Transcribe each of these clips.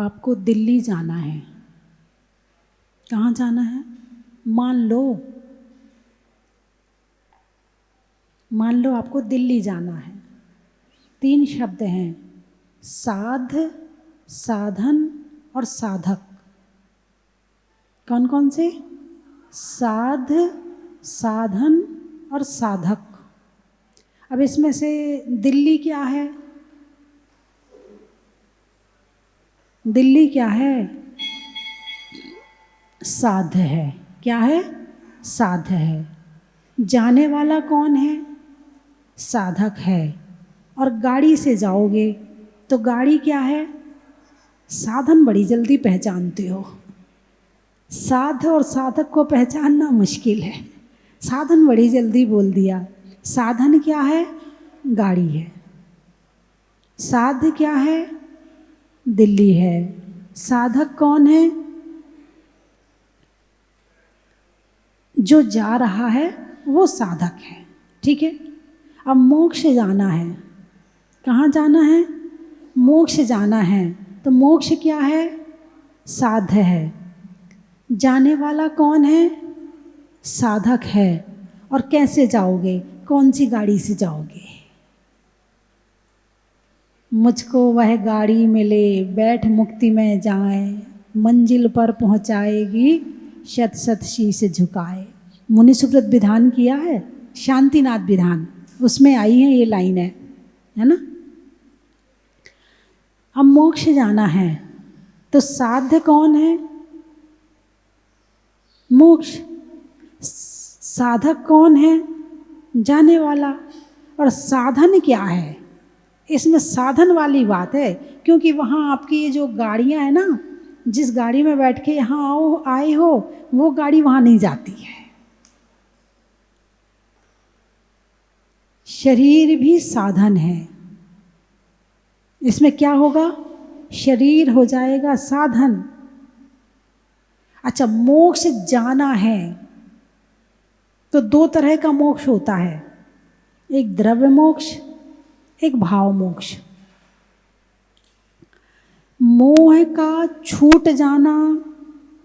आपको दिल्ली जाना है। कहाँ जाना है? मान लो आपको दिल्ली जाना है। 3 शब्द हैं, साध, साधन और साधक। कौन कौन से? साध, साधन और साधक। अब इसमें से दिल्ली क्या है? दिल्ली क्या है? साध है। क्या है? साध है। जाने वाला कौन है? साधक है। और गाड़ी से जाओगे तो गाड़ी क्या है? साधन बड़ी जल्दी पहचानते हो। साध और साधक को पहचानना मुश्किल है। साधन बड़ी जल्दी बोल दिया। साधन क्या है? गाड़ी है। साध क्या है? दिल्ली है। साधक कौन है? जो जा रहा है वो साधक है। ठीक है। अब मोक्ष जाना है। कहाँ जाना है? मोक्ष जाना है। तो मोक्ष क्या है? साध है। जाने वाला कौन है? साधक है। और कैसे जाओगे? कौन सी गाड़ी से जाओगे? मुझको वह गाड़ी मिले, बैठ मुक्ति में जाए, मंजिल पर पहुंचाएगी, शत शत शीश झुकाए। मुनि सुब्रत विधान किया है, शांतिनाथ विधान, उसमें आई है ये लाइन है ना। अब मोक्ष जाना है तो साध्य कौन है? मोक्ष। साधक कौन है? जाने वाला। और साधन क्या है? इसमें साधन वाली बात है, क्योंकि वहाँ आपकी ये जो गाड़ियाँ हैं ना, जिस गाड़ी में बैठ के यहाँ आए हो वो गाड़ी वहाँ नहीं जाती है। शरीर भी साधन है। इसमें क्या होगा? शरीर हो जाएगा साधन। अच्छा, मोक्ष जाना है तो 2 तरह का मोक्ष होता है, एक द्रव्य मोक्ष, एक भाव मोक्ष। मोह का छूट जाना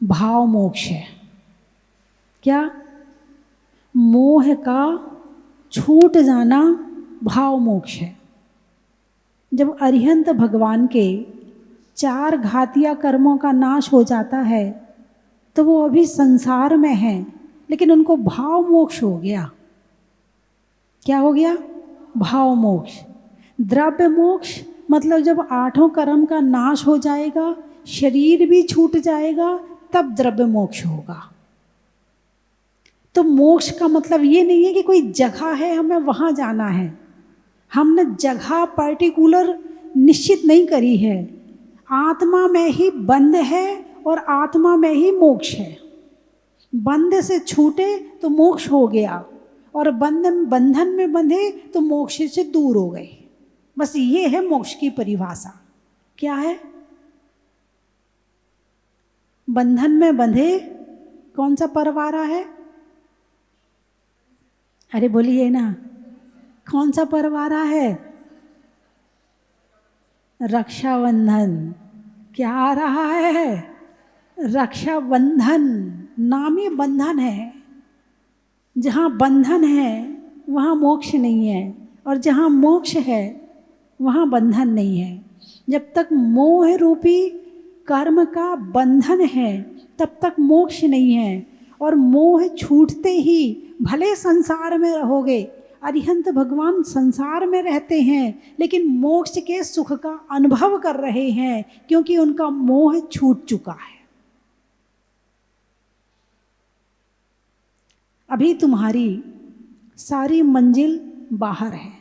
भाव मोक्ष है। क्या? मोह का छूट जाना भाव मोक्ष है। जब अरिहंत भगवान के 4 घातिया कर्मों का नाश हो जाता है तो वो अभी संसार में हैं, लेकिन उनको भाव मोक्ष हो गया। क्या हो गया? भाव मोक्ष। द्रव्य मोक्ष मतलब जब 8 कर्म का नाश हो जाएगा, शरीर भी छूट जाएगा, तब द्रव्य मोक्ष होगा। तो मोक्ष का मतलब ये नहीं है कि कोई जगह है हमें वहाँ जाना है। हमने जगह पर्टिकुलर निश्चित नहीं करी है। आत्मा में ही बंध है और आत्मा में ही मोक्ष है। बंध से छूटे तो मोक्ष हो गया, और बंधन में बंधे तो मोक्ष से दूर हो गए। बस ये है मोक्ष की परिभाषा। क्या है? बंधन में बंधे कौन सा परवारा है? अरे बोलिए ना, कौन सा परवारा है? रक्षाबंधन। क्या आ रहा है? रक्षाबंधन। नाम ही बंधन है। जहाँ बंधन है वहाँ मोक्ष नहीं है, और जहाँ मोक्ष है वहाँ बंधन नहीं है। जब तक मोह रूपी कर्म का बंधन है तब तक मोक्ष नहीं है। और मोह छूटते ही भले संसार में रहोगे, अरिहंत भगवान संसार में रहते हैं लेकिन मोक्ष के सुख का अनुभव कर रहे हैं, क्योंकि उनका मोह छूट चुका है। अभी तुम्हारी सारी मंजिल बाहर है।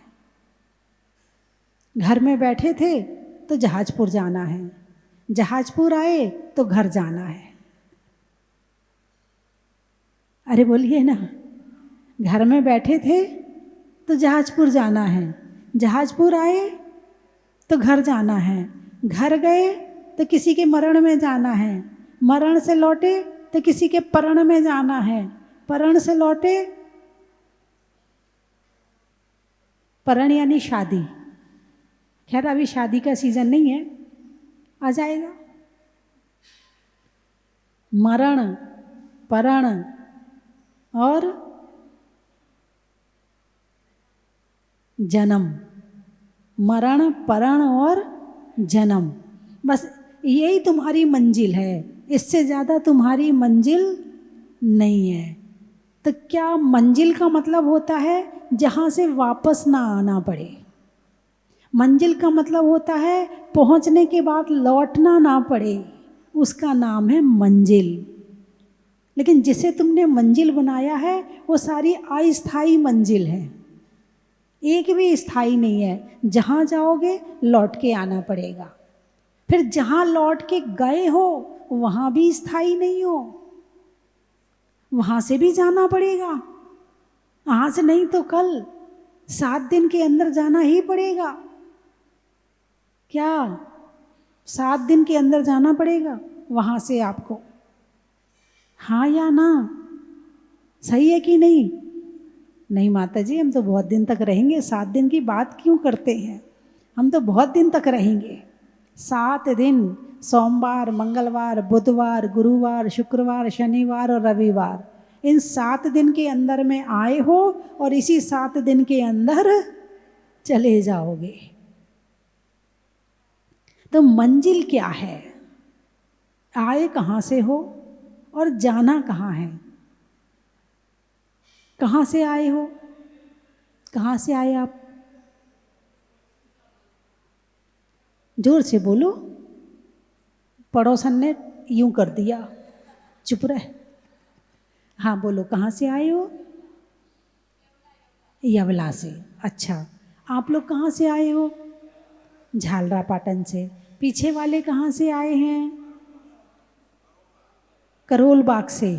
घर में बैठे थे तो जहाजपुर जाना है, जहाजपुर आए तो घर जाना है। अरे बोलिए ना, घर में बैठे थे तो जहाजपुर जाना है, जहाजपुर आए तो घर जाना है, घर गए तो किसी के मरण में जाना है, मरण से लौटे तो किसी के परण में जाना है, परण से लौटे, परण यानी शादी। खैर अभी शादी का सीज़न नहीं है, आ जाएगा। मरण, परण और जन्म। मरण, परण और जन्म, बस यही तुम्हारी मंजिल है, इससे ज़्यादा तुम्हारी मंजिल नहीं है। तो क्या मंजिल का मतलब होता है जहाँ से वापस ना आना पड़े। मंजिल का मतलब होता है पहुँचने के बाद लौटना ना पड़े, उसका नाम है मंजिल। लेकिन जिसे तुमने मंजिल बनाया है वो सारी अस्थाई मंजिल है, एक भी स्थाई नहीं है। जहाँ जाओगे लौट के आना पड़ेगा, फिर जहाँ लौट के गए हो वहाँ भी स्थाई नहीं हो, वहाँ से भी जाना पड़ेगा। आज नहीं तो कल 7 दिन के अंदर जाना ही पड़ेगा। क्या 7 दिन के अंदर जाना पड़ेगा वहाँ से आपको? हाँ या ना? सही है कि नहीं? नहीं माता जी, हम तो बहुत दिन तक रहेंगे, 7 दिन की बात क्यों करते हैं, हम तो बहुत दिन तक रहेंगे। 7 दिन, सोमवार, मंगलवार, बुधवार, गुरुवार, शुक्रवार, शनिवार और रविवार, इन 7 दिन के अंदर में आए हो और इसी 7 दिन के अंदर चले जाओगे। तो मंजिल क्या है? आए कहाँ से हो और जाना कहाँ है? कहाँ से आए हो? कहाँ से आए आप? जोर से बोलो। पड़ोसन ने यूं कर दिया, चुप रहे। हाँ बोलो, कहाँ से आए हो? यवला से। अच्छा, आप लोग कहाँ से आए हो? झालरापाटन से। पीछे वाले कहाँ से आए हैं? करोल बाग से।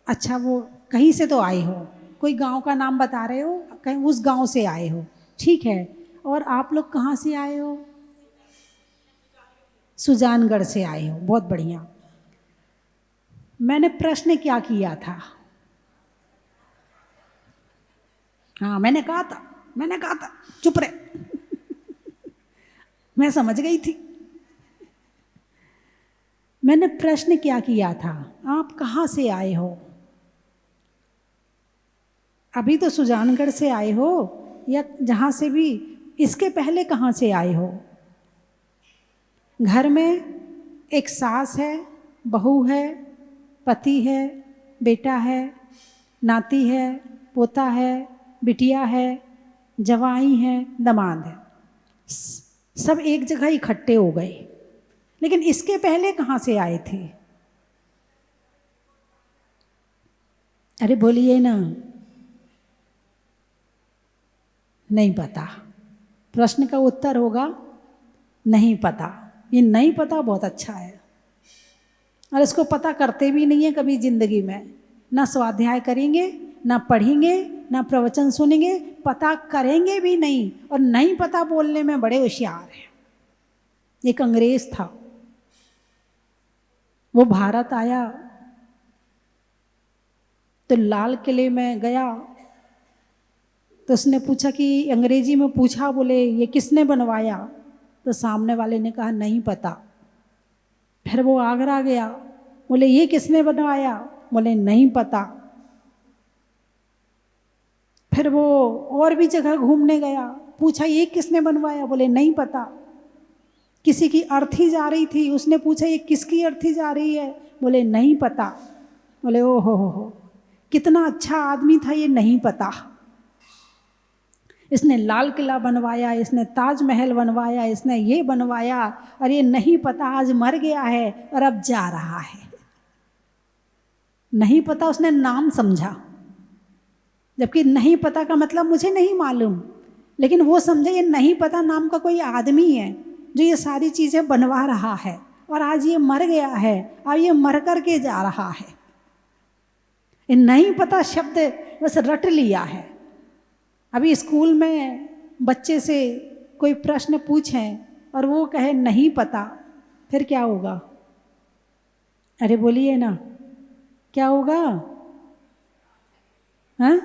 अच्छा, वो कहीं से तो आए हो, कोई गांव का नाम बता रहे हो, कहीं उस गांव से आए हो, ठीक है। और आप लोग कहाँ से आए हो? सुजानगढ़ से आए हो, बहुत बढ़िया। मैंने प्रश्न क्या किया था? हाँ मैंने कहा था, चुप रहे। मैं समझ गई थी। मैंने प्रश्न क्या किया था? आप कहाँ से आए हो? अभी तो सुजानगढ़ से आए हो या जहाँ से भी, इसके पहले कहाँ से आए हो? घर में एक सास है, बहू है, पति है, बेटा है, नाती है, पोता है, बिटिया है, जवाई है, दामाद है, सब एक जगह इकट्ठे हो गए। लेकिन इसके पहले कहाँ से आए थे? अरे बोलिए ना। नहीं पता। प्रश्न का उत्तर होगा नहीं पता। ये नहीं पता बहुत अच्छा है, और इसको पता करते भी नहीं है कभी जिंदगी में। ना स्वाध्याय करेंगे, ना पढ़ेंगे, ना प्रवचन सुनेंगे, पता करेंगे भी नहीं, और नहीं पता बोलने में बड़े होशियार हैं। एक अंग्रेज था, वो भारत आया तो लाल किले में गया, तो उसने पूछा कि अंग्रेजी में पूछा, बोले ये किसने बनवाया? तो सामने वाले ने कहा नहीं पता। फिर वो आगरा गया, बोले ये किसने बनवाया? बोले नहीं पता। फिर वो और भी जगह घूमने गया, पूछा ये किसने बनवाया? बोले नहीं पता। किसी की अर्थी जा रही थी, उसने पूछा ये किसकी अर्थी जा रही है? बोले नहीं पता। बोले ओ हो, कितना अच्छा आदमी था, ये नहीं पता। इसने लाल किला बनवाया, इसने ताजमहल बनवाया, इसने ये बनवाया, और ये नहीं पता आज मर गया है और अब जा रहा है। नहीं पता उसने नाम समझा, जबकि नहीं पता का मतलब मुझे नहीं मालूम, लेकिन वो समझे ये नहीं पता नाम का कोई आदमी है जो ये सारी चीज़ें बनवा रहा है, और आज ये मर गया है, अब ये मर कर के जा रहा है। ये नहीं पता शब्द बस रट लिया है। अभी स्कूल में बच्चे से कोई प्रश्न पूछें और वो कहे नहीं पता, फिर क्या होगा? अरे बोलिए ना, क्या होगा? हाँ,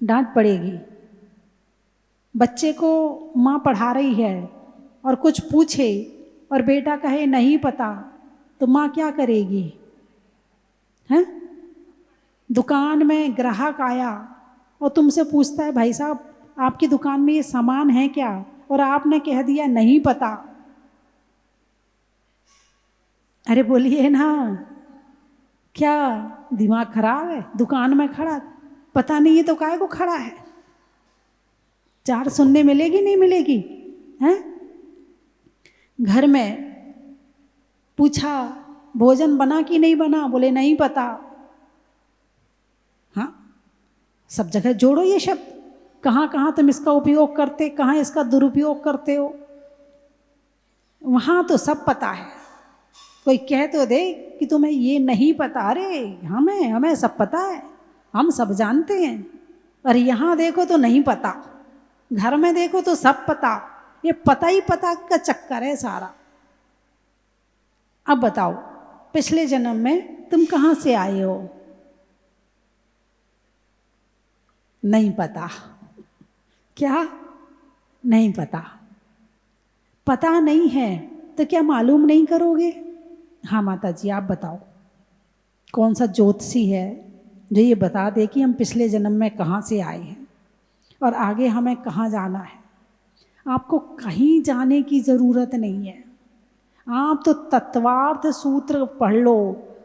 डांट पड़ेगी। बच्चे को माँ पढ़ा रही है और कुछ पूछे और बेटा कहे नहीं पता, तो माँ क्या करेगी? हैं? दुकान में ग्राहक आया और तुमसे पूछता है भाई साहब आपकी दुकान में ये सामान है क्या, और आपने कह दिया नहीं पता। अरे बोलिए ना, क्या दिमाग खराब है? दुकान में खड़ा, पता नहीं है तो काहे को खड़ा है? चार सुनने मिलेगी नहीं मिलेगी? हैं? घर में पूछा भोजन बना कि नहीं बना, बोले नहीं पता। हाँ, सब जगह जोड़ो ये शब्द, कहाँ कहाँ तुम इसका उपयोग करते, कहाँ इसका दुरुपयोग करते हो। वहाँ तो सब पता है, कोई कह तो दे कि तुम्हें ये नहीं पता, अरे हमें सब पता है, हम सब जानते हैं। और यहाँ देखो तो नहीं पता, घर में देखो तो सब पता, ये पता ही पता का चक्कर है सारा। अब बताओ पिछले जन्म में तुम कहाँ से आए हो? नहीं पता। क्या नहीं पता? पता नहीं है तो क्या मालूम नहीं करोगे? हाँ माता जी आप बताओ, कौन सा ज्योतिषी है जो ये बता दे कि हम पिछले जन्म में कहाँ से आए हैं और आगे हमें कहाँ जाना है? आपको कहीं जाने की ज़रूरत नहीं है, आप तो तत्वार्थ सूत्र पढ़ लो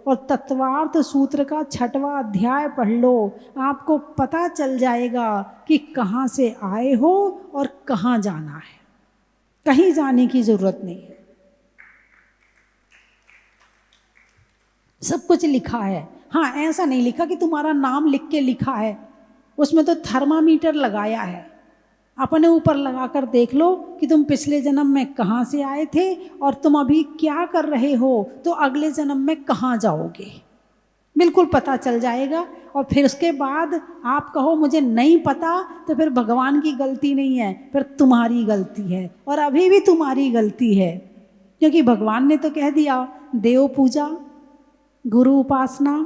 और तत्वार्थ सूत्र का 6वां अध्याय पढ़ लो, आपको पता चल जाएगा कि कहाँ से आए हो और कहाँ जाना है। कहीं जाने की ज़रूरत नहीं है, सब कुछ लिखा है। हाँ, ऐसा नहीं लिखा कि तुम्हारा नाम लिख के लिखा है, उसमें तो थर्मामीटर लगाया है। अपने ऊपर लगाकर देख लो कि तुम पिछले जन्म में कहाँ से आए थे और तुम अभी क्या कर रहे हो, तो अगले जन्म में कहाँ जाओगे बिल्कुल पता चल जाएगा। और फिर उसके बाद आप कहो मुझे नहीं पता, तो फिर भगवान की गलती नहीं है, फिर तुम्हारी गलती है, और अभी भी तुम्हारी गलती है, क्योंकि भगवान ने तो कह दिया देव पूजा, गुरु उपासना,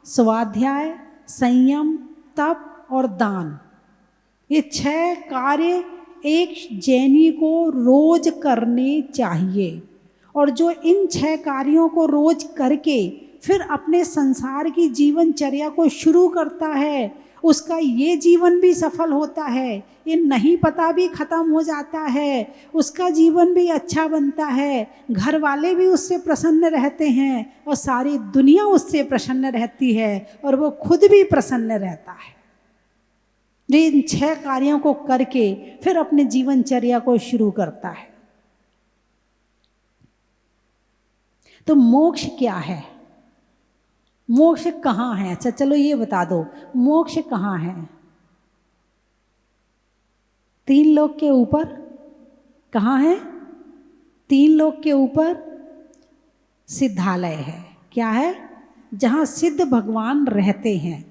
स्वाध्याय, संयम, तप और दान, ये 6 कार्य एक जैनी को रोज करने चाहिए। और जो इन 6 कार्यों को रोज करके फिर अपने संसार की जीवनचर्या को शुरू करता है, उसका ये जीवन भी सफल होता है, ये नहीं पता भी खत्म हो जाता है, उसका जीवन भी अच्छा बनता है, घर वाले भी उससे प्रसन्न रहते हैं और सारी दुनिया उससे प्रसन्न रहती है और वो खुद भी प्रसन्न रहता है। जो इन 6 कार्यों को करके फिर अपने जीवनचर्या को शुरू करता है। तो मोक्ष क्या है? मोक्ष कहाँ है? अच्छा चलो ये बता दो, मोक्ष कहाँ है? 3 लोक के ऊपर। कहाँ है? 3 लोक के ऊपर सिद्धालय है। क्या है? जहाँ सिद्ध भगवान रहते हैं।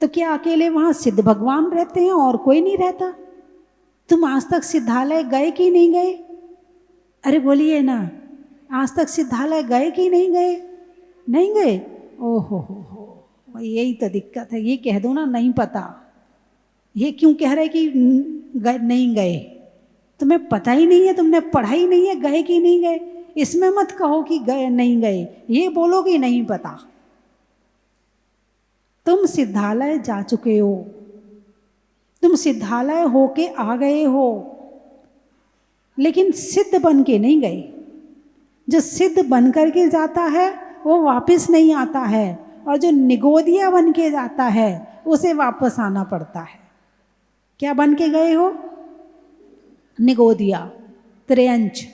तो क्या अकेले वहाँ सिद्ध भगवान रहते हैं और कोई नहीं रहता? तुम आज तक सिद्धालय गए कि नहीं गए? अरे बोलिए ना, आज तक सिद्धालय गए कि नहीं गए? नहीं गए? ओहो हो, यही तो दिक्कत है। ये कह दो ना नहीं पता। ये क्यों कह रहे कि नहीं गए? तुम्हें पता ही नहीं है, तुमने पढ़ा ही नहीं है, गए कि नहीं गए। इसमें मत कहो कि गए नहीं गए, ये बोलो कि नहीं पता। तुम सिद्धालय जा चुके हो, तुम सिद्धालय होके आ गए हो, लेकिन सिद्ध बन के नहीं गए। जो सिद्ध बन करके जाता है वो वापस नहीं आता है, और जो निगोदिया बन के जाता है उसे वापस आना पड़ता है। क्या बन के गए हो? निगोदिया, त्रियंच,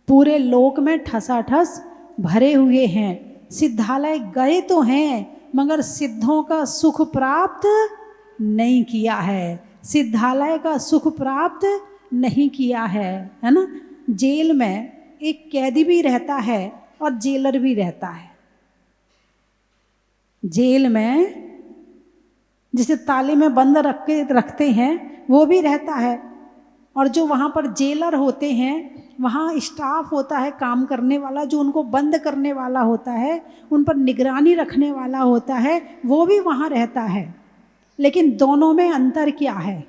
पूरे लोक में ठसाठस भरे हुए हैं। सिद्धालय गए तो हैं, मगर सिद्धों का सुख प्राप्त नहीं किया है, सिद्धालय का सुख प्राप्त नहीं किया है ना। जेल में एक कैदी भी रहता है और जेलर भी रहता है। जेल में जिसे ताले में बंद रखते हैं वो भी रहता है, और जो वहाँ पर जेलर होते हैं, वहाँ स्टाफ होता है काम करने वाला, जो उनको बंद करने वाला होता है, उन पर निगरानी रखने वाला होता है, वो भी वहाँ रहता है। लेकिन दोनों में अंतर क्या है?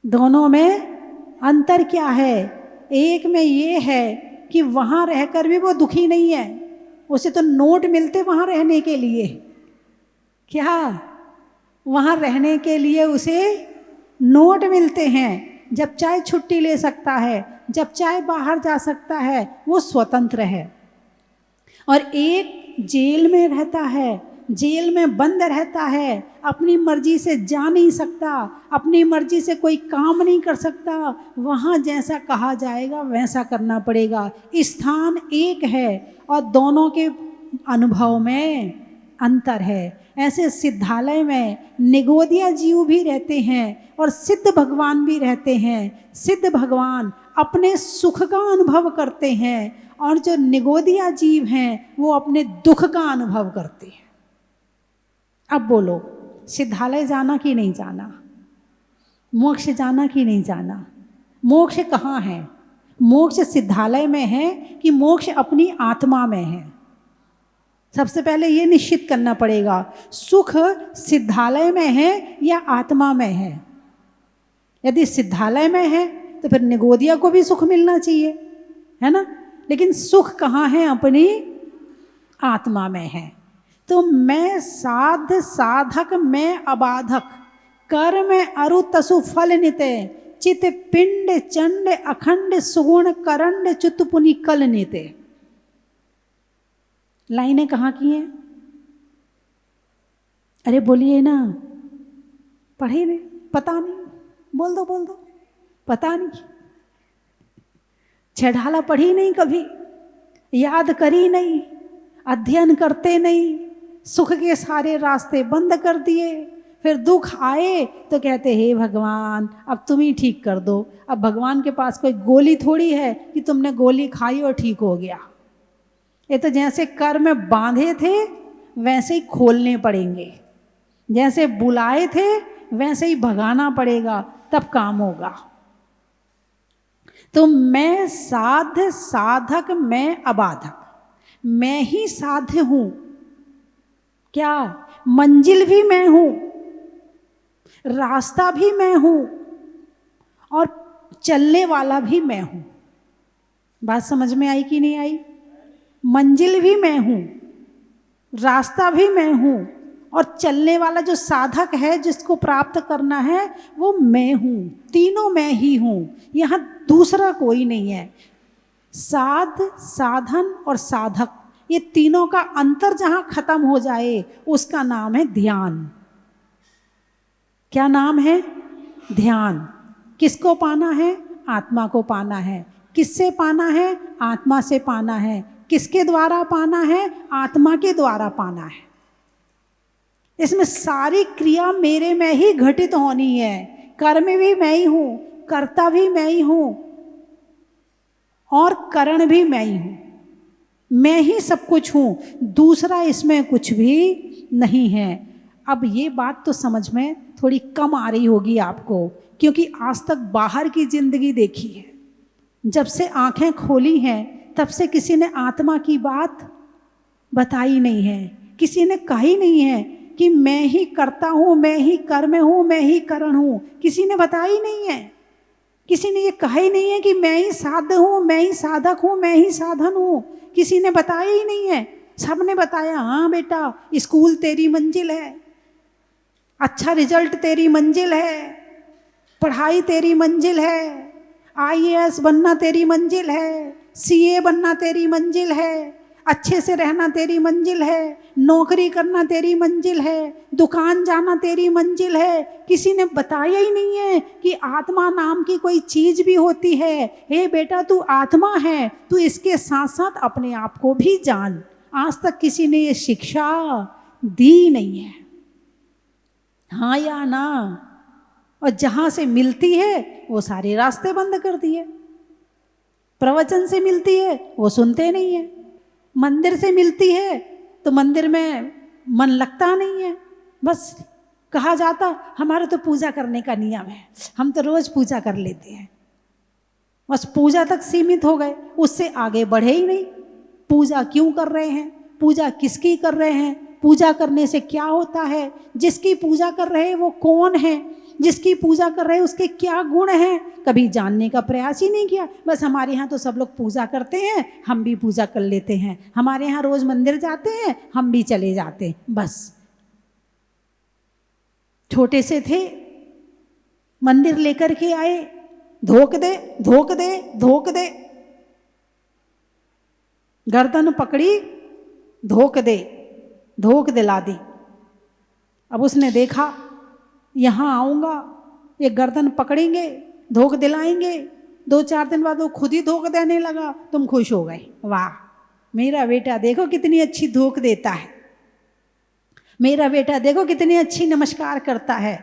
दोनों में अंतर क्या है? एक में ये है कि वहाँ रहकर भी वो दुखी नहीं है, उसे तो नोट मिलते वहाँ रहने के लिए। क्या? वहाँ रहने के लिए उसे नोट मिलते हैं। जब चाहे छुट्टी ले सकता है, जब चाहे बाहर जा सकता है, वो स्वतंत्र है। और एक जेल में रहता है, जेल में बंद रहता है, अपनी मर्जी से जा नहीं सकता, अपनी मर्जी से कोई काम नहीं कर सकता। वहाँ जैसा कहा जाएगा वैसा करना पड़ेगा। स्थान एक है और दोनों के अनुभव में अंतर है। ऐसे सिद्धालय में निगोदिया जीव भी रहते हैं और सिद्ध भगवान भी रहते हैं। सिद्ध भगवान अपने सुख का अनुभव करते हैं और जो निगोदिया जीव हैं वो अपने दुख का अनुभव करते हैं। अब बोलो, सिद्धालय जाना कि नहीं जाना? मोक्ष जाना कि नहीं जाना? मोक्ष कहाँ है? मोक्ष सिद्धालय में है कि मोक्ष अपनी आत्मा में है? सबसे पहले ये निश्चित करना पड़ेगा, सुख सिद्धालय में है या आत्मा में है। यदि सिद्धालय में है तो फिर निगोदिया को भी सुख मिलना चाहिए, है ना? लेकिन सुख कहाँ है? अपनी आत्मा में है। तो मैं साध साधक मैं अबाधक, कर में अरु तसु फल निते, चित पिंड चंड अखंड सुगुण करंड चुतपुनि कल निते। लाइनें कहाँ की हैं? अरे बोलिए ना, पढ़े नहीं? पता नहीं, बोल दो बोल दो। पता नहीं, छेढ़ाला पढ़ी नहीं कभी, याद करी नहीं, अध्ययन करते नहीं, सुख के सारे रास्ते बंद कर दिए। फिर दुख आए तो कहते हे भगवान अब तुम ही ठीक कर दो। अब भगवान के पास कोई गोली थोड़ी है कि तुमने गोली खाई और ठीक हो गया। ये तो जैसे कर में बांधे थे वैसे ही खोलने पड़ेंगे, जैसे बुलाए थे वैसे ही भगाना पड़ेगा, तब काम होगा। तो मैं साध साधक मैं अबाधक, मैं ही साध्य हूं। क्या? मंजिल भी मैं हूं, रास्ता भी मैं हूं और चलने वाला भी मैं हूं। बात समझ में आई कि नहीं आई? मंजिल भी मैं हूं, रास्ता भी मैं हूं और चलने वाला जो साधक है जिसको प्राप्त करना है वो मैं हूं। तीनों मैं ही हूं, यहां दूसरा कोई नहीं है। साध साधन और साधक, ये तीनों का अंतर जहां खत्म हो जाए उसका नाम है ध्यान। क्या नाम है? ध्यान। किसको पाना है? आत्मा को पाना है। किससे पाना है? आत्मा से पाना है। किसके द्वारा पाना है? आत्मा के द्वारा पाना है। इसमें सारी क्रिया मेरे में ही घटित होनी है। कर्म भी मैं ही हूं, कर्ता भी मैं ही हूं और करण भी मैं ही हूं। मैं ही सब कुछ हूं, दूसरा इसमें कुछ भी नहीं है। अब ये बात तो समझ में थोड़ी कम आ रही होगी आपको, क्योंकि आज तक बाहर की जिंदगी देखी है। जब से आंखें खोली हैं तब से किसी ने आत्मा की बात बताई नहीं है, किसी ने कही नहीं है कि मैं ही करता हूँ, मैं ही कर्म हूँ, मैं ही करण हूँ। किसी ने बताई नहीं है, किसी ने ये कहा ही नहीं है कि मैं ही साध हूँ, मैं ही साधक हूँ, मैं ही साधन हूँ। किसी ने बताया ही नहीं है। सबने बताया हाँ बेटा स्कूल तेरी मंजिल है, अच्छा रिजल्ट तेरी मंजिल है, पढ़ाई तेरी मंजिल है, IAS बनना तेरी मंजिल है, CA बनना तेरी मंजिल है, अच्छे से रहना तेरी मंजिल है, नौकरी करना तेरी मंजिल है, दुकान जाना तेरी मंजिल है। किसी ने बताया ही नहीं है कि आत्मा नाम की कोई चीज भी होती है। हे बेटा तू आत्मा है, तू इसके साथ साथ अपने आप को भी जान। आज तक किसी ने ये शिक्षा दी नहीं है, हाँ या ना। और जहां से मिलती है वो सारे रास्ते बंद कर दिए। प्रवचन से मिलती है वो सुनते नहीं है, मंदिर से मिलती है तो मंदिर में मन लगता नहीं है। बस कहा जाता हमारा तो पूजा करने का नियम है, हम तो रोज पूजा कर लेते हैं। बस पूजा तक सीमित हो गए, उससे आगे बढ़े ही नहीं। पूजा क्यों कर रहे हैं, पूजा किसकी कर रहे हैं, पूजा करने से क्या होता है, जिसकी पूजा कर रहे हैं वो कौन है, जिसकी पूजा कर रहे हैं उसके क्या गुण हैं, कभी जानने का प्रयास ही नहीं किया। बस हमारे यहाँ तो सब लोग पूजा करते हैं, हम भी पूजा कर लेते हैं, हमारे यहाँ रोज मंदिर जाते हैं, हम भी चले जाते हैं। बस छोटे से थे, मंदिर लेकर के आए, धोक दे धोक दे धोक दे, गर्दन पकड़ी, धोक दे, धोक दिला दी। अब उसने देखा यहाँ आऊँगा, ये गर्दन पकड़ेंगे, धोक दिलाएंगे, 2-4 दिन बाद वो खुद ही धोक देने लगा। तुम खुश हो गए, वाह मेरा बेटा देखो कितनी अच्छी धोक देता है, मेरा बेटा देखो कितनी अच्छी नमस्कार करता है।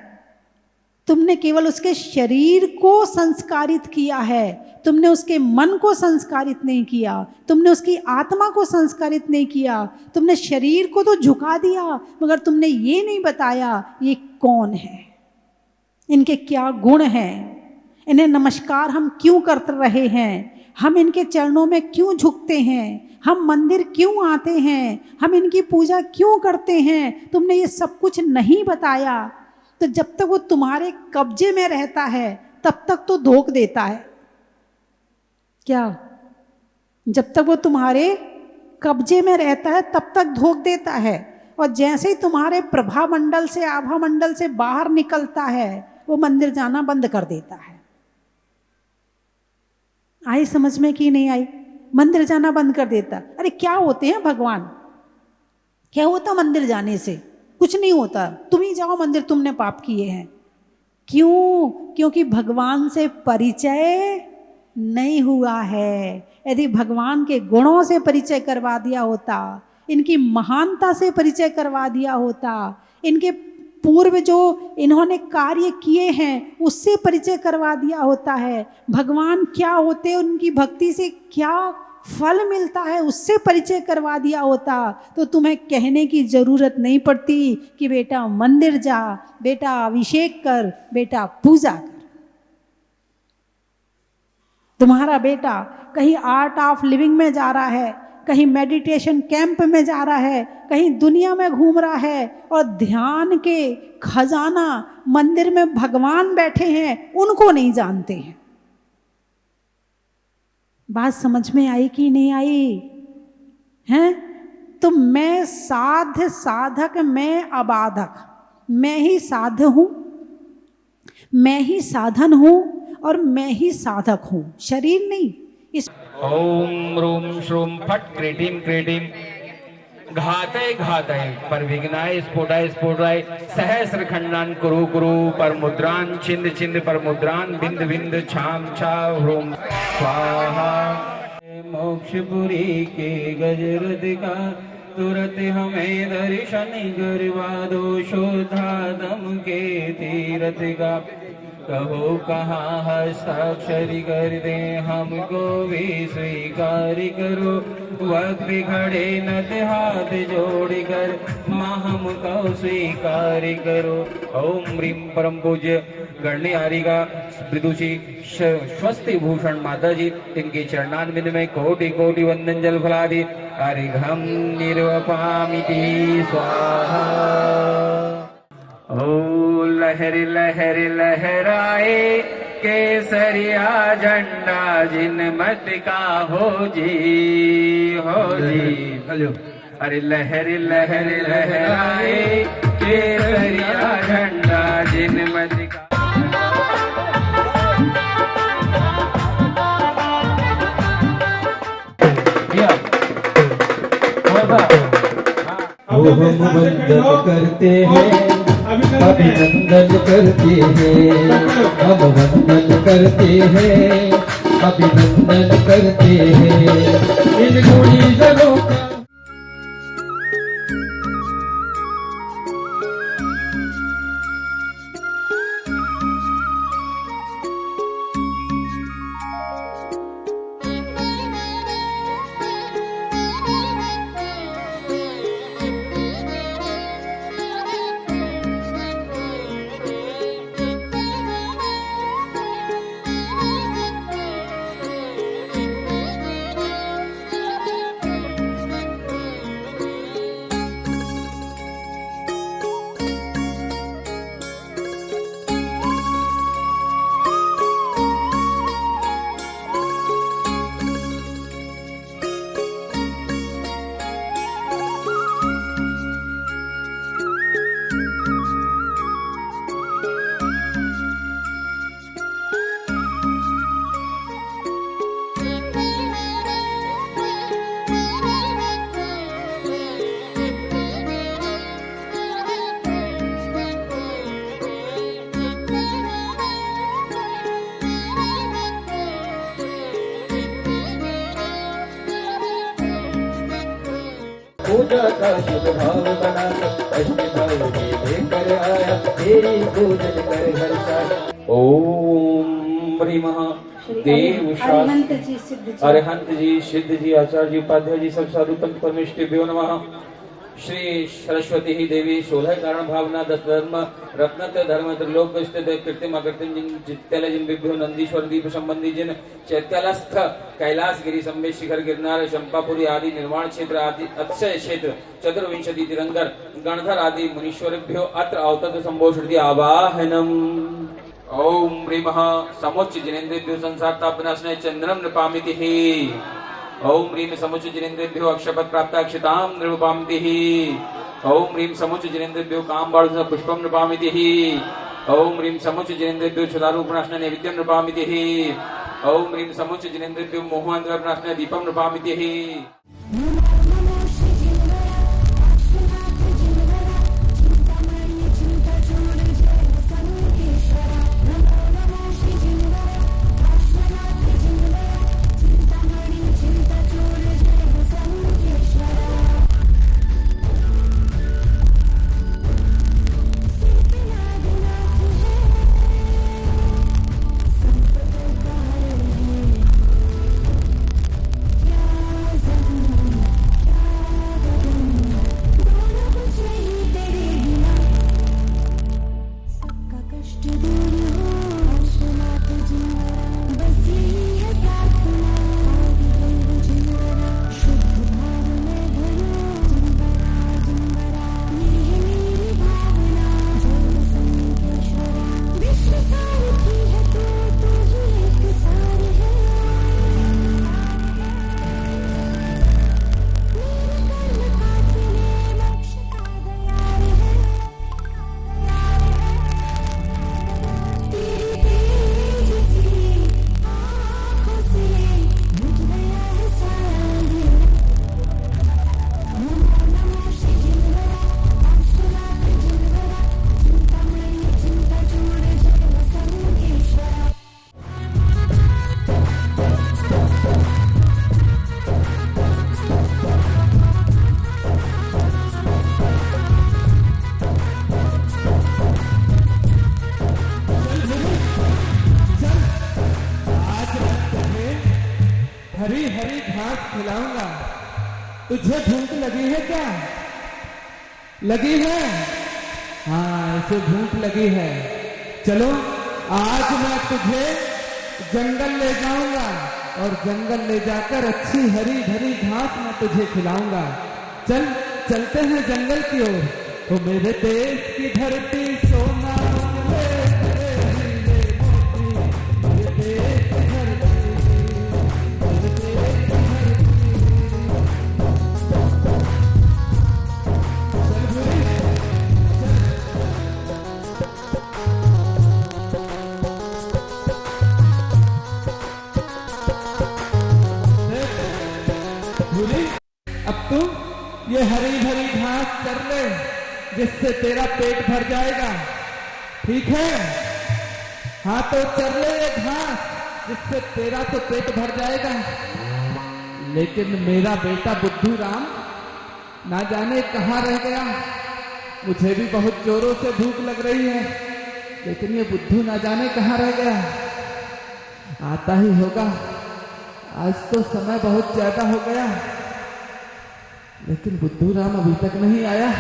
तुमने केवल उसके शरीर को संस्कारित किया है, तुमने उसके मन को संस्कारित नहीं किया, तुमने उसकी आत्मा को संस्कारित नहीं किया। तुमने शरीर को तो झुका दिया, मगर तुमने ये नहीं बताया ये कौन है, इनके क्या गुण हैं, इन्हें नमस्कार हम क्यों कर रहे हैं, हम इनके चरणों में क्यों झुकते हैं, हम मंदिर क्यों आते हैं, हम इनकी पूजा क्यों करते हैं। तुमने ये सब कुछ नहीं बताया। तो जब तक वो तुम्हारे कब्जे में रहता है तब तक तो धोख देता है। क्या? जब तक वो तुम्हारे कब्जे में रहता है तब तक धोख देता है, और जैसे ही तुम्हारे प्रभा मंडल से, आभा मंडल से बाहर निकलता है, वो मंदिर जाना बंद कर देता है। आई समझ में कि नहीं आई? मंदिर जाना बंद कर देता। अरे क्या होते हैं भगवान, क्या होता मंदिर जाने से? कुछ नहीं होता, तुम ही जाओ मंदिर, तुमने पाप किए हैं। क्यों? क्योंकि भगवान से परिचय नहीं हुआ है। यदि भगवान के गुणों से परिचय करवा दिया होता, इनकी महानता से परिचय करवा दिया होता, इनके पूर्व जो इन्होंने कार्य किए हैं उससे परिचय करवा दिया होता है, भगवान क्या होते हैं, उनकी भक्ति से क्या फल मिलता है उससे परिचय करवा दिया होता, तो तुम्हें कहने की जरूरत नहीं पड़ती कि बेटा मंदिर जा, बेटा अभिषेक कर, बेटा पूजा कर। तुम्हारा बेटा कहीं आर्ट ऑफ लिविंग में जा रहा है, कहीं मेडिटेशन कैंप में जा रहा है, कहीं दुनिया में घूम रहा है, और ध्यान के खजाना मंदिर में भगवान बैठे हैं उनको नहीं जानते हैं। बात समझ में आई कि नहीं आई? हैं? तो मैं साध्य साधक, मैं अबाधक, मैं ही साध्य हूं, मैं ही साधन हूं, और मैं ही साधक हूं, शरीर नहीं। इस ओम रूम श्रूम फट क्रीटिम क्रीटिम घातय घातय पर विघ्नाय स्फोटाय स्फोटाय सहस्र खंडान कुरु कुरु पर मुद्रान छिंद छिंद पर मुद्रान बिंद बिंद छाम छा ह्रूम स्वाहा। मोक्षपुरी के गजरत का तुरत हमें दर्शन गरवा दो, शोधादम के तीरथ का कहो कहाँ हस्ताक्षरी कर दे, हमको भी स्वीकार करो। वक्त खड़े नत हाथ जोड़ कर माँ हमको स्वीकार करो। ओम ह्रीम परम पूज्य गणनिहारी का विदुषी स्वस्ति भूषण माता जी, इनके चरणारविंद में कोटि कोटि वंदन जल फलादि अर्घ्यं निर्वपामिति स्वाहा। ओ लहर लहर लहराए केसरिया झंडा, जिन मत का हो जी हेलो। अरे लहर लहर लहराए केसरिया झंडा, जिन मत का। हम वंदन करते हैं, अभिनंदन करते हैं, हम वंदन करते हैं, अभिनंदन करते हैं इन गुणी जनों का। पूजा का शुभ भाव बना अष्ट भाव में लेकर आया तेरी पूजन कर हर्षाया। ओम ह्रीम देव अरिहंत जी सिद्ध जी अरिहंत जी सिद्ध जी आचार्य जी उपाध्याय जी सब साधु पंथ परमेष्ठिभ्यो नमः। श्री सरस्वती ही देवी 16 कारण भावना 10 धर्म रत्नत धर्म त्रिलोक स्थित कृत्रिम अकृत्रिम जिन चित्तल जिन विभ्यो नंदीश्वर दीप संबंधी जिन चैत्यलस्थ कैलाश गिरी संबेश शिखर गिरनार चंपापुरी आदि निर्माण क्षेत्र आदि अक्षय क्षेत्र चतुर्विंशति तिरंगर गणधर आदि मुनीश्वरभ्यो अत्र अवतत संभोषति आवाहनम। ओम ह्रीम समुच्च जिनेन्द्रेभ्यो संसार तापनाशनाय चंद्रम नृपामिति। ओम ह्रीम समुच्च जिनेन्द्रेभ्यो अक्षपद प्राप्त अक्षतां नृपामिति। ओम ह्रीम समुच्च जिनेन्द्रेभ्यो कामबाण पुष्पम नृपामिति। ओम ह्रीम समुच्च जिनेन्द्रेभ्यो क्षुधारूपनाशनाय नैवेद्यं नृपामिति। ओम ह्रीम समुच्च जिनेन्द्रेभ्यो मोहान्धकारनाशनाय दीपं नृपामिति। हरी हरी घास खिलाऊंगा। तुझे भूख लगी है क्या? लगी है? हाँ, इसे भूख लगी है। चलो आज मैं तुझे जंगल ले जाऊंगा और जंगल ले जाकर अच्छी हरी भरी घास मैं तुझे खिलाऊंगा। चल चलते हैं जंगल की ओर। तो मेरे देश की धरती सोना अब तू ये हरी भरी घास चर ले, जिससे तेरा पेट भर जाएगा। ठीक है? हाँ, तो चर ले ये घास, जिससे तेरा तो पेट भर जाएगा। लेकिन मेरा बेटा बुद्धू राम ना जाने कहाँ रह गया। मुझे भी बहुत जोरों से भूख लग रही है, लेकिन ये बुद्धू ना जाने कहाँ रह गया। आता ही होगा। आज तो समय बहुत ज्यादा हो गया, लेकिन बुद्धू राम अभी तक नहीं आया।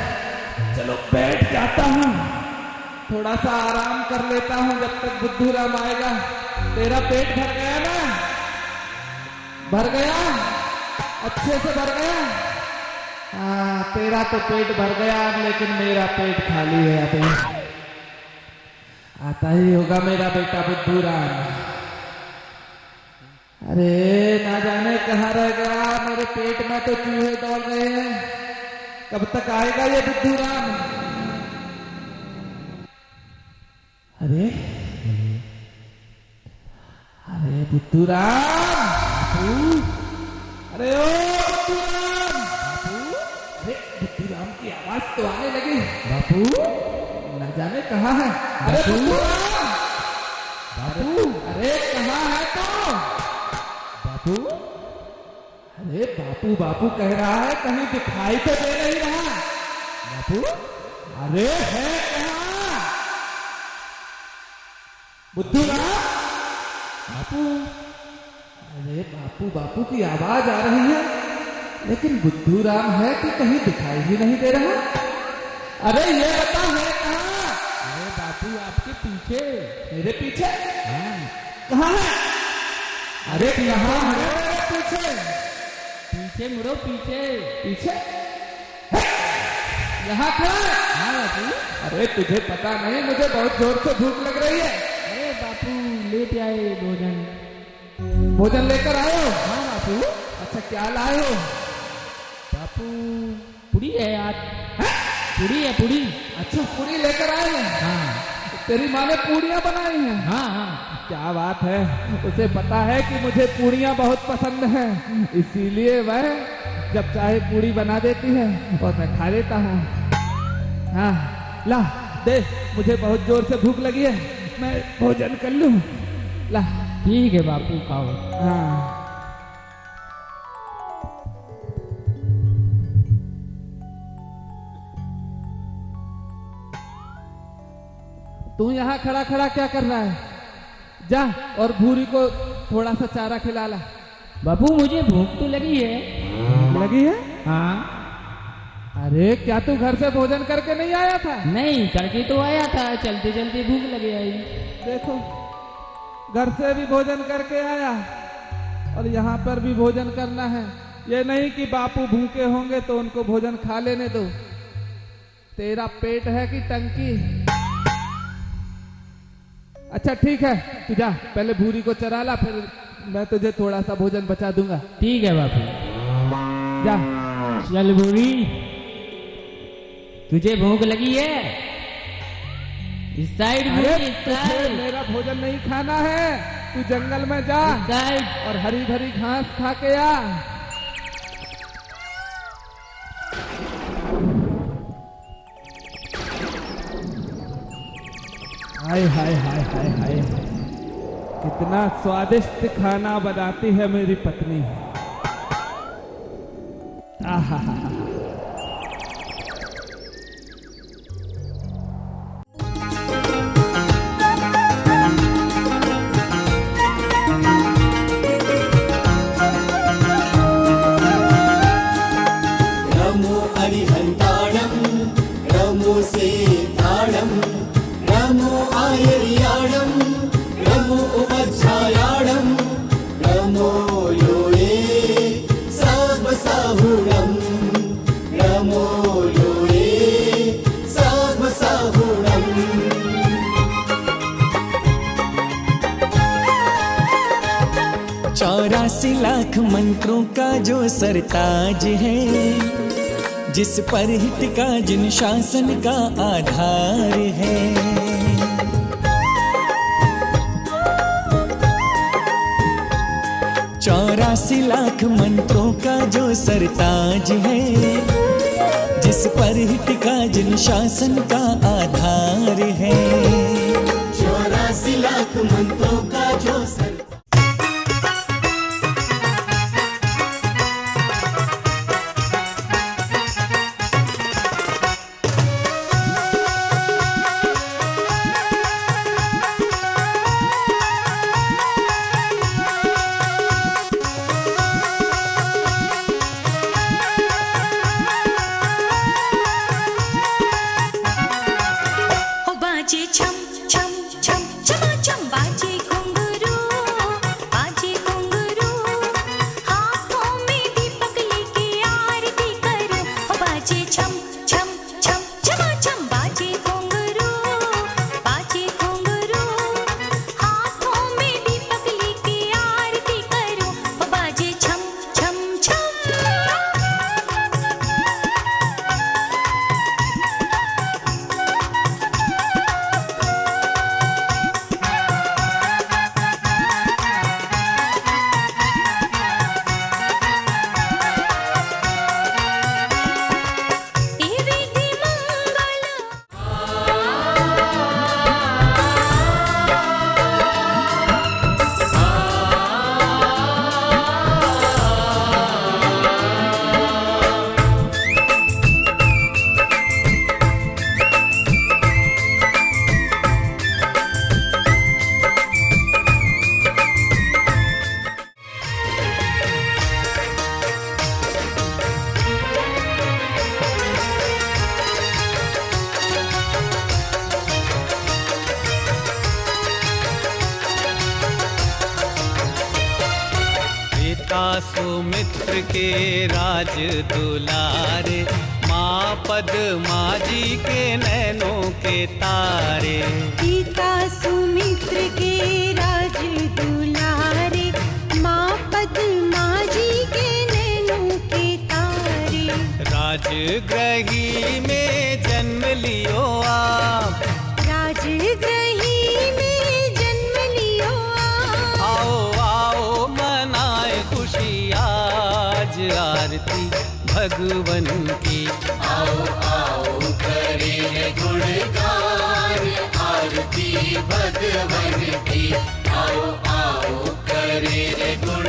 चलो बैठ जाता हूँ, थोड़ा सा आराम कर लेता हूँ जब तक बुद्धू राम आएगा। तेरा पेट भर गया ना? भर गया? अच्छे से भर गया? हाँ, तेरा तो पेट भर गया, लेकिन मेरा पेट खाली है। अभी आता ही होगा मेरा बेटा बुद्धू राम। अरे ना जाने कहाँ रह गया। मेरे पेट में तो चूहे दौड़ रहे हैं। कब तक आएगा ये बुद्धू राम? अरे अरे बुद्धू राम, अरे ओ बुद्धू राम, अरे बुद्धू राम की आवाज तो आने लगी। बापू ना जाने कहाँ है। अरे बुद्धू राम, बापू, अरे कहाँ है तो? बापू, अरे बापू बापू कह रहा है, कहीं दिखाई तो दे नहीं रहा। बापू, अरे है कहाँ? बुद्धू राम, बापू। अरे बापू बापू की आवाज आ रही है, लेकिन बुद्धू राम है कि कहीं दिखाई ही नहीं दे रहा। अरे ये बता है कहाँ? अरे बापू आपके पीछे। मेरे पीछे? हाँ, कहाँ है? अरे कहाँ है मेरे पीछे? पीछे मुड़ो, पीछे। पीछे यहाँ खड़ा है? हाँ बापू। अरे तुझे पता नहीं, मुझे बहुत जोर से भूख लग रही है। अरे बापू लेते आए भोजन। भोजन लेकर आए हो? हाँ बापू। अच्छा क्या लाए हो? बापू पूरी है यार। पूरी है, पूरी। अच्छा पूरी लेकर आए हैं। हाँ तेरी माँ ने पूड़ियाँ बनाई हैं? हाँ हाँ। क्या बात है, उसे पता है कि मुझे पूड़ियाँ बहुत पसंद हैं, इसीलिए वह जब चाहे पूड़ी बना देती है और मैं खा लेता हूँ। हाँ ला दे, मुझे बहुत जोर से भूख लगी है, मैं भोजन कर लूँ। ला। ठीक है बापू, खाओ। हाँ तू यहाँ खड़ा खड़ा क्या कर रहा है? जा और भूरी को थोड़ा सा चारा खिला ला। बापू मुझे भूख तो लगी है। लगी है? हाँ। अरे क्या तू घर से भोजन करके नहीं आया था? नहीं, करके तो आया था, चलते चलते भूख लग आई। देखो, घर से भी भोजन करके आया और यहाँ पर भी भोजन करना है। ये नहीं कि बापू भूखे होंगे तो उनको भोजन खा लेने दो। तेरा पेट है कि टंकी? अच्छा ठीक है, तू जा, पहले भूरी को चरा ला, फिर मैं तुझे थोड़ा सा भोजन बचा दूंगा। ठीक है बापू। जा। चल भूरी, तुझे भूख लगी है? इस साइड अरे भूरी, इस तुझे साइड। मेरा भोजन नहीं खाना है, तू जंगल में जा इस साइड। और हरी भरी घास खा के आ। हाय हाय हाय हाय हाय, कितना स्वादिष्ट खाना बनाती है मेरी पत्नी। आहा। रमो अरिहन्ताणं रमो सेताणं रमो आयर्याणं रमो उपध्यायाणं रमो लोये साहुणं रमो लोये साहुणं। 84 लाख मंत्रों का जो सरताज है, जिस पर हित का जिन शासन का आधार है। 84 लाख मंत्रों का जो सरताज है, जिस पर हित का जिन शासन का आधार है। 84 लाख मंत्रों का जो सुमित्र के राज दुलारे, माँ पद्मा जी के नैनों के तारे। पिता सुमित्र के राज दुलारे, माँ पद्मा जी के नैनों के तारे। राजगृही में जन्म लियो आप, राजगृही में जन्म लियो आप। आओ आओ मनाए खुशी आज आरती भगवन की। आओ आओ करें गुणगान आरती भगवन की। आओ आओ करें गुण